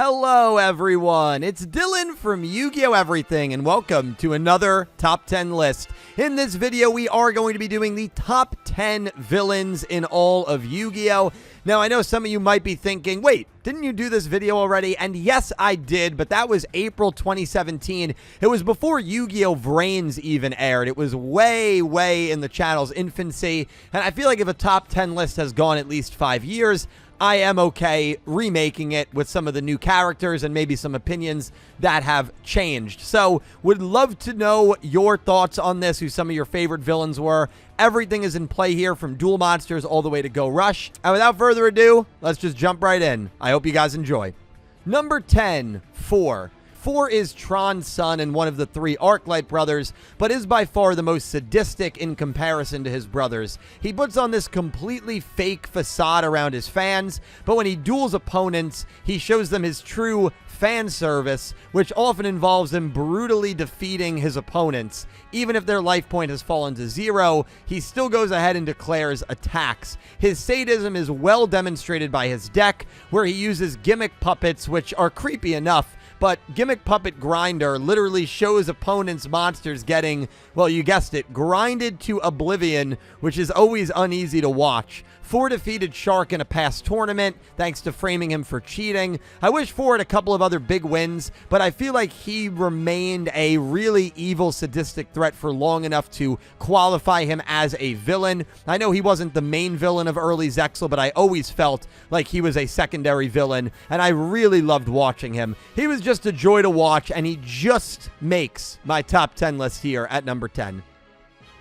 Hello everyone, it's Dylan from Yu-Gi-Oh! Everything, and welcome to another Top 10 list. In this video, we are going to be doing the top 10 villains in all of Yu-Gi-Oh! Now, I know some of you might be thinking, wait, didn't you do this video already? And yes, I did, but that was April 2017. It was before Yu-Gi-Oh! Vrains even aired. It was way in the channel's infancy, and I feel like if a top 10 list has gone at least 5 years, I am okay remaking it with some of the new characters and maybe some opinions that have changed. So, would love to know your thoughts on this, who some of your favorite villains were. Everything is in play here, from Duel Monsters all the way to Go Rush. And without further ado, let's just jump right in. I hope you guys enjoy. Number 10, 4. 4 is Tron's son and one of the 3 Arclight brothers, but is by far the most sadistic in comparison to his brothers. He puts on this completely fake facade around his fans, but when he duels opponents, he shows them his true fan service, which often involves him brutally defeating his opponents. Even if their life point has fallen to 0, he still goes ahead and declares attacks. His sadism is well demonstrated by his deck, where he uses gimmick puppets, which are creepy enough, but Gimmick Puppet Grinder literally shows opponents' monsters getting, well, you guessed it, grinded to oblivion, which is always uneasy to watch. 4 defeated Shark in a past tournament, thanks to framing him for cheating. I wish 4 had a couple of other big wins, but I feel like he remained a really evil, sadistic threat for long enough to qualify him as a villain. I know he wasn't the main villain of early Zexal, but I always felt like he was a secondary villain, and I really loved watching him. He was just a joy to watch, and he just makes my top 10 list here at number 10.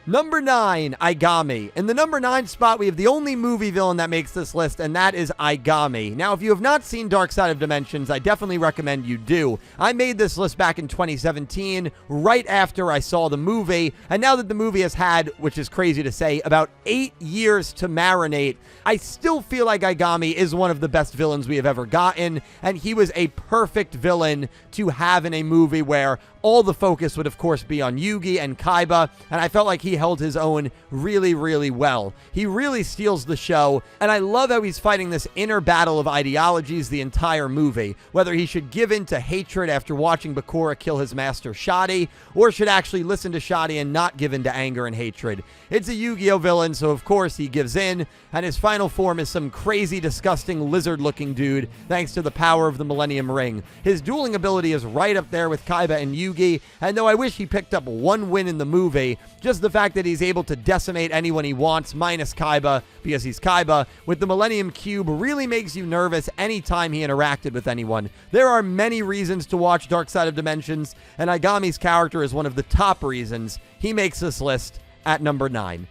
Number 9, Aigami. In the number 9 spot, we have the only movie villain that makes this list, and that is Aigami. Now, if you have not seen Dark Side of Dimensions, I definitely recommend you do. I made this list back in 2017, right after I saw the movie, and now that the movie has had, which is crazy to say, about 8 years to marinate, I still feel like Aigami is one of the best villains we have ever gotten, and he was a perfect villain to have in a movie where all the focus would, of course, be on Yugi and Kaiba, and I felt like he held his own really well. He really steals the show, and I love how he's fighting this inner battle of ideologies the entire movie, whether he should give in to hatred after watching Bakura kill his master Shadi, or should actually listen to Shadi and not give in to anger and hatred. It's a Yu-Gi-Oh! Villain, so of course he gives in, and his final form is some crazy, disgusting, lizard-looking dude, thanks to the power of the Millennium Ring. His dueling ability is right up there with Kaiba and Yugi, and though I wish he picked up one win in the movie, just the fact that he's able to decimate anyone he wants, minus Kaiba, because he's Kaiba, with the Millennium Cube really makes you nervous anytime he interacted with anyone. There are many reasons to watch Dark Side of Dimensions, and Aigami's character is one of the top reasons. He makes this list at number 9.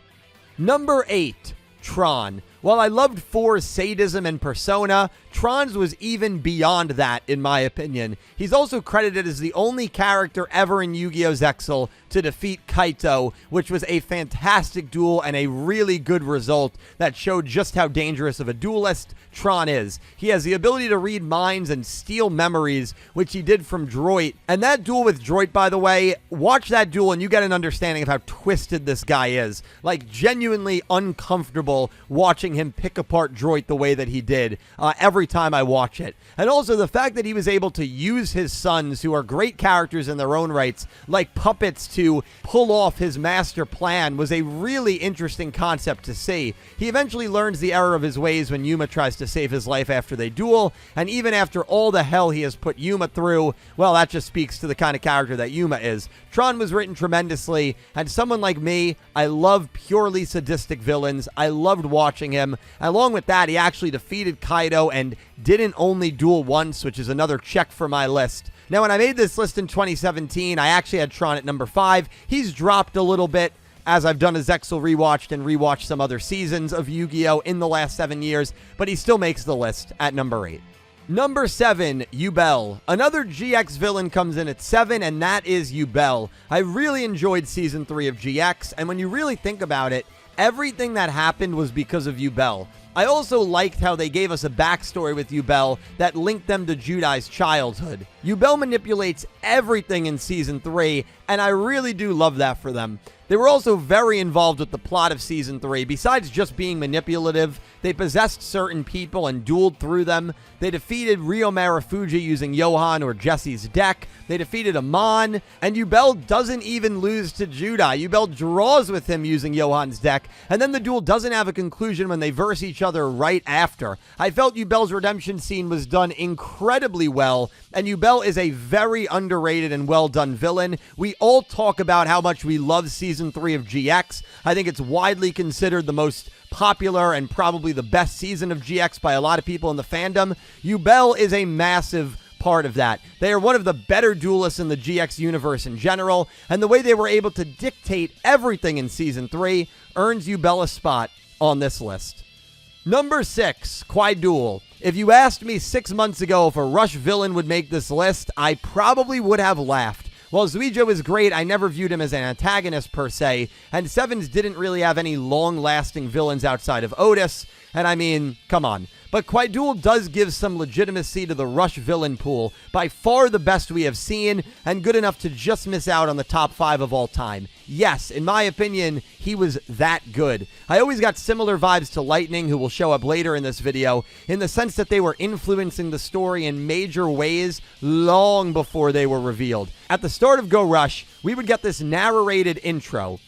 Number 8, Tron. While I loved 4's sadism and persona, Tron's was even beyond that, in my opinion. He's also credited as the only character ever in Yu-Gi-Oh! Zexal to defeat Kaito, which was a fantastic duel and a really good result that showed just how dangerous of a duelist Tron is. He has the ability to read minds and steal memories, which he did from Droit. And that duel with Droit, by the way, watch that duel and you get an understanding of how twisted this guy is. Like, genuinely uncomfortable watching him pick apart Droit the way that he did every time I watch it. And also the fact that he was able to use his sons, who are great characters in their own rights, like puppets to pull off his master plan was a really interesting concept to see. He eventually learns the error of his ways when Yuma tries to save his life after they duel, and even after all the hell he has put Yuma through, well, that just speaks to the kind of character that Yuma is. Tron was written tremendously, and someone like me, I love purely sadistic villains. I loved watching him. Along with that, he actually defeated Kaido and didn't only duel once, which is another check for my list. Now, when I made this list in 2017, I actually had Tron at number 5. He's dropped a little bit as I've done a Zexal rewatched and rewatched some other seasons of Yu-Gi-Oh! In the last 7 years, but he still makes the list at number 8. Number 7, Yubel. Another GX villain comes in at 7, and that is Yubel. I really enjoyed Season 3 of GX, and when you really think about it, everything that happened was because of Yubel. I also liked how they gave us a backstory with Yubel that linked them to Judai's childhood. Yubel manipulates everything in Season 3, and I really do love that for them. They were also very involved with the plot of Season 3. Besides just being manipulative, they possessed certain people and dueled through them. They defeated Ryo Marufuji using Johan or Jesse's deck. They defeated Amon, and Yubel doesn't even lose to Judah. Yubel draws with him using Johan's deck, and then the duel doesn't have a conclusion when they verse each other right after. I felt Yubel's redemption scene was done incredibly well, and Yubel is a very underrated and well-done villain. We all talk about how much we love Season 3 of GX. I think it's widely considered the most popular and probably the best season of GX by a lot of people in the fandom. Yubel is a massive part of that. They are one of the better duelists in the GX universe in general, and the way they were able to dictate everything in Season 3 earns Yubel a spot on this list. Number 6, Kwai-Duel. If you asked me 6 months ago if a Rush villain would make this list, I probably would have laughed. While Yugioh is great, I never viewed him as an antagonist per se, and Sevens didn't really have any long-lasting villains outside of Otis, and I mean, come on. But Kwai-Duel does give some legitimacy to the Rush villain pool, by far the best we have seen, and good enough to just miss out on the top 5 of all time. Yes, in my opinion, he was that good. I always got similar vibes to Lightning, who will show up later in this video, in the sense that they were influencing the story in major ways long before they were revealed. At the start of Go Rush, we would get this narrated intro.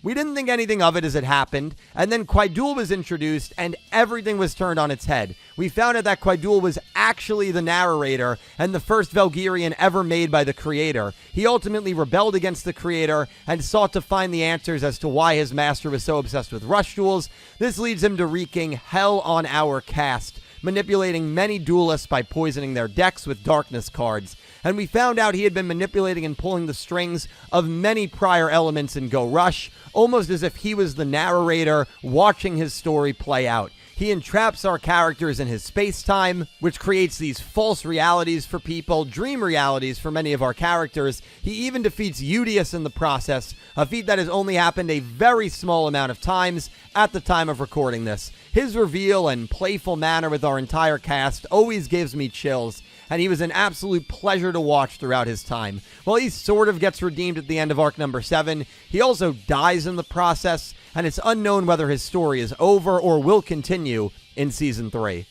We didn't think anything of it as it happened, and then Kwai-Duel was introduced, and everything was turned on its head. We found out that Kwai-Duel was actually the narrator, and the first Valkyrian ever made by the creator. He ultimately rebelled against the creator, and sought to find the answers as to why his master was so obsessed with Rush duels. This leads him to wreaking hell on our cast, manipulating many duelists by poisoning their decks with darkness cards. And we found out he had been manipulating and pulling the strings of many prior elements in Go Rush, almost as if he was the narrator watching his story play out. He entraps our characters in his space-time, which creates these false realities for people, dream realities for many of our characters. He even defeats Yugioh in the process, a feat that has only happened a very small amount of times at the time of recording this. His reveal and playful manner with our entire cast always gives me chills, and he was an absolute pleasure to watch throughout his time. While he sort of gets redeemed at the end of arc number 7, he also dies in the process, and it's unknown whether his story is over or will continue in Season 3.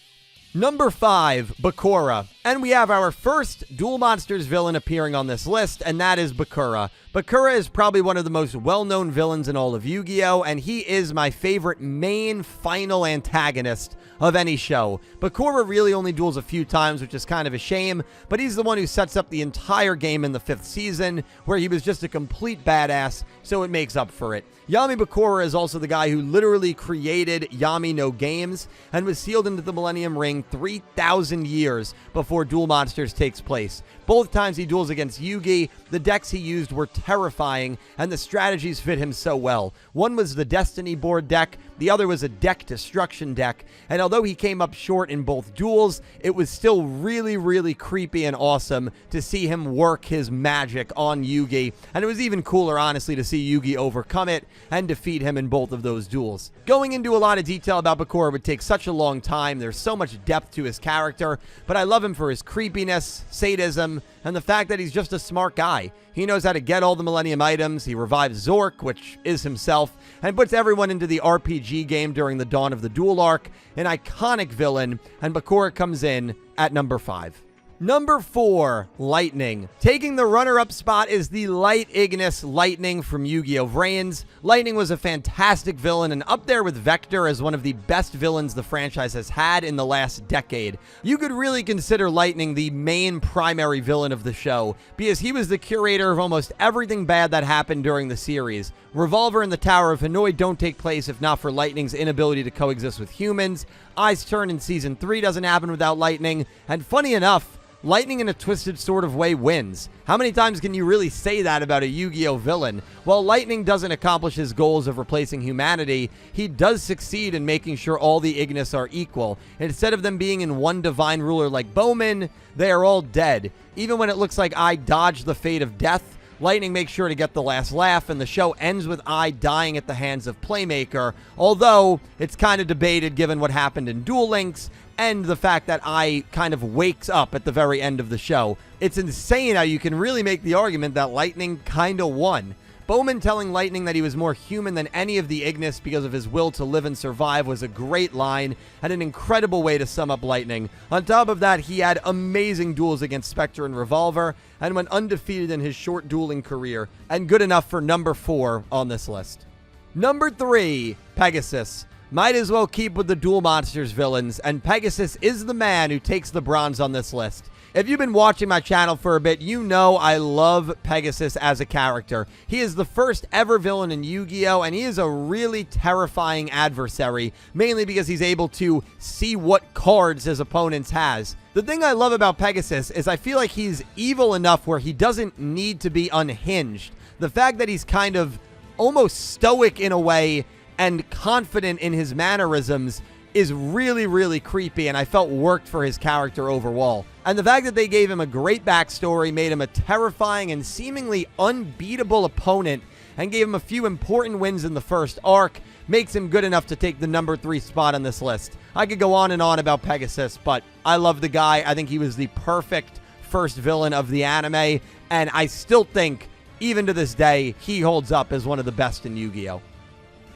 Number 5, Bakura. And we have our first Duel Monsters villain appearing on this list, and that is Bakura. Bakura is probably one of the most well-known villains in all of Yu-Gi-Oh!, and he is my favorite main final antagonist of any show. Bakura really only duels a few times, which is kind of a shame, but he's the one who sets up the entire game in the 5th season, where he was just a complete badass, so it makes up for it. Yami Bakura is also the guy who literally created Yami no Games, and was sealed into the Millennium Ring 3,000 years before Duel Monsters takes place. Both times he duels against Yugi, the decks he used were terrifying, and the strategies fit him so well. One was the Destiny board deck, the other was a deck destruction deck, and although he came up short in both duels, it was still really, really creepy and awesome to see him work his magic on Yugi, and it was even cooler, honestly, to see Yugi overcome it and defeat him in both of those duels. Going into a lot of detail about Bakura would take such a long time. There's so much depth to his character, but I love him for his creepiness, sadism, and the fact that he's just a smart guy. He knows how to get all the Millennium items, he revives Zork, which is himself, and puts everyone into the RPG game during the Dawn of the Duel arc, an iconic villain, and Bakura comes in at number 5. Number 4, Lightning. Taking the runner-up spot is the Light Ignis Lightning from Yu-Gi-Oh! Vrains. Lightning was a fantastic villain and up there with Vector as one of the best villains the franchise has had in the last decade. You could really consider Lightning the main primary villain of the show, because he was the curator of almost everything bad that happened during the series. Revolver and the Tower of Hanoi don't take place if not for Lightning's inability to coexist with humans. Ice Turn in Season 3 doesn't happen without Lightning, and funny enough, Lightning in a twisted sort of way wins. How many times can you really say that about a Yu-Gi-Oh! Villain? While Lightning doesn't accomplish his goals of replacing humanity, he does succeed in making sure all the Ignis are equal. Instead of them being in one divine ruler like Bowman, they are all dead. Even when it looks like I dodged the fate of death, Lightning makes sure to get the last laugh, and the show ends with I dying at the hands of Playmaker, although it's kind of debated given what happened in Duel Links and the fact that I kind of wakes up at the very end of the show. It's insane how you can really make the argument that Lightning kind of won. Bowman telling Lightning that he was more human than any of the Ignis because of his will to live and survive was a great line and an incredible way to sum up Lightning. On top of that, he had amazing duels against Spectre and Revolver and went undefeated in his short dueling career, and good enough for number 4 on this list. Number 3, Pegasus. Might as well keep with the Duel Monsters villains, and Pegasus is the man who takes the bronze on this list. If you've been watching my channel for a bit, you know I love Pegasus as a character. He is the first ever villain in Yu-Gi-Oh! And he is a really terrifying adversary, mainly because he's able to see what cards his opponents has. The thing I love about Pegasus is I feel like he's evil enough where he doesn't need to be unhinged. The fact that he's kind of almost stoic in a way and confident in his mannerisms is really, really creepy, and I felt worked for his character overall. And the fact that they gave him a great backstory, made him a terrifying and seemingly unbeatable opponent, and gave him a few important wins in the first arc, makes him good enough to take the number 3 spot on this list. I could go on and on about Pegasus, but I love the guy. I think he was the perfect first villain of the anime, and I still think, even to this day, he holds up as one of the best in Yu-Gi-Oh!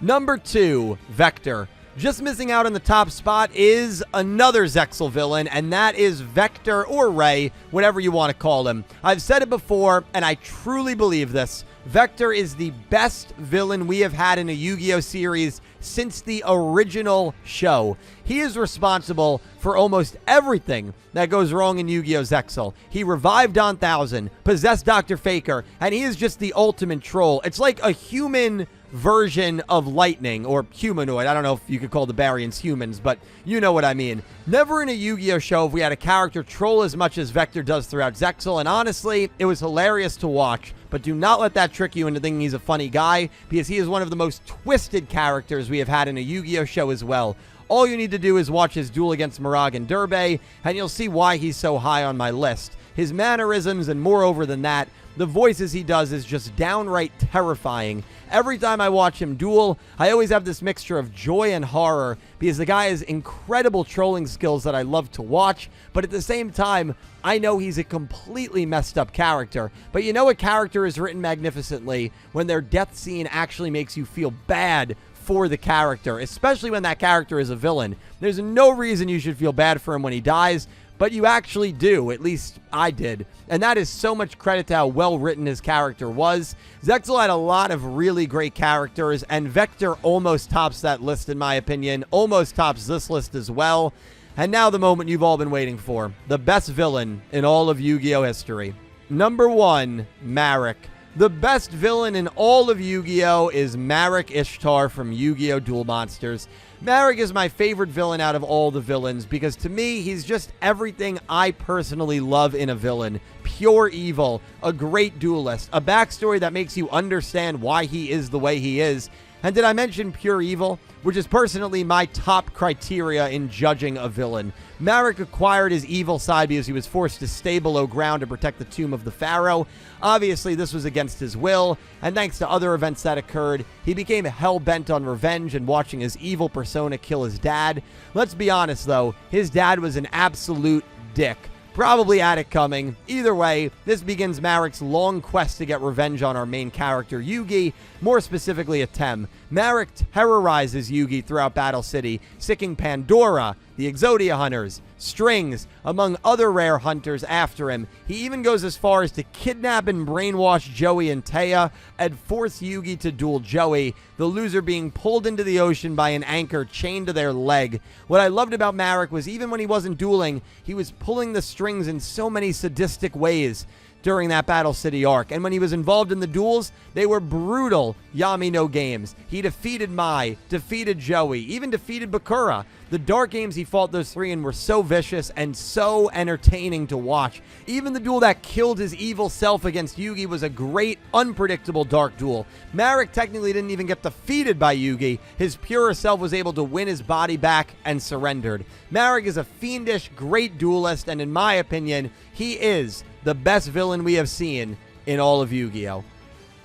Number 2, Vector. Just missing out on the top spot is another Zexal villain, and that is Vector, or Ray, whatever you want to call him. I've said it before, and I truly believe this. Vector is the best villain we have had in a Yu-Gi-Oh! Series since the original show. He is responsible for almost everything that goes wrong in Yu-Gi-Oh! Zexal. He revived Don Thousand, possessed Dr. Faker, and he is just the ultimate troll. It's like a human version of Lightning, or humanoid. I don't know if you could call the Baryons humans, but you know what I mean. Never in a Yu-Gi-Oh! Show have we had a character troll as much as Vector does throughout Zexal, and honestly, it was hilarious to watch. But do not let that trick you into thinking he's a funny guy, because he is one of the most twisted characters we have had in a Yu-Gi-Oh! Show as well. All you need to do is watch his duel against Mirage and Durbe, and you'll see why he's so high on my list. His mannerisms, and moreover than that, the voices he does is just downright terrifying. Every time I watch him duel, I always have this mixture of joy and horror, because the guy has incredible trolling skills that I love to watch, but at the same time, I know he's a completely messed up character. But you know a character is written magnificently when their death scene actually makes you feel bad for the character, especially when that character is a villain. There's no reason you should feel bad for him when he dies, but you actually do. At least I did. And that is so much credit to how well written his character was. Zexal had a lot of really great characters, and Vector almost tops that list in my opinion. Almost tops this list as well. And now the moment you've all been waiting for. The best villain in all of Yu-Gi-Oh! History. Number 1, Marik. The best villain in all of Yu-Gi-Oh! Is Marik Ishtar from Yu-Gi-Oh! Duel Monsters. Marik is my favorite villain out of all the villains because to me, he's just everything I personally love in a villain. Pure evil, a great duelist, a backstory that makes you understand why he is the way he is. And did I mention pure evil? Which is personally my top criteria in judging a villain. Marik acquired his evil side because he was forced to stay below ground to protect the tomb of the pharaoh. Obviously, this was against his will, and thanks to other events that occurred, he became hell-bent on revenge and watching his evil persona kill his dad. Let's be honest, though, his dad was an absolute dick. Probably had it coming. Either way, this begins Marik's long quest to get revenge on our main character, Yugi, more specifically Atem. Marik terrorizes Yugi throughout Battle City, sicking Pandora, the Exodia hunters, Strings, among other rare hunters after him. He even goes as far as to kidnap and brainwash Joey and Taya and force Yugi to duel Joey, the loser being pulled into the ocean by an anchor chained to their leg. What I loved about Marik was even when he wasn't dueling, he was pulling the strings in so many sadistic ways during that Battle City arc. And when he was involved in the duels, they were brutal Yami no games. He defeated Mai, defeated Joey, even defeated Bakura. The dark games he fought those three in were so vicious and so entertaining to watch. Even the duel that killed his evil self against Yugi was a great, unpredictable dark duel. Marik technically didn't even get defeated by Yugi. His purer self was able to win his body back and surrendered. Marik is a fiendish, great duelist, and in my opinion, he is the best villain we have seen in all of Yu-Gi-Oh!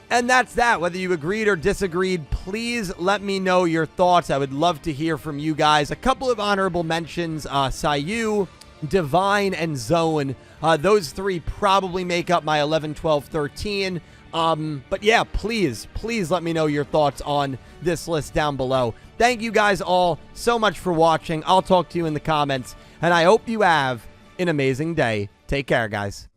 And that's that. Whether you agreed or disagreed, please let me know your thoughts. I would love to hear from you guys. A couple of honorable mentions, Sayu, Divine, and Zone. Those three probably make up my 11, 12, 13. But yeah, please let me know your thoughts on this list down below. Thank you guys all so much for watching. I'll talk to you in the comments, and I hope you have an amazing day. Take care, guys.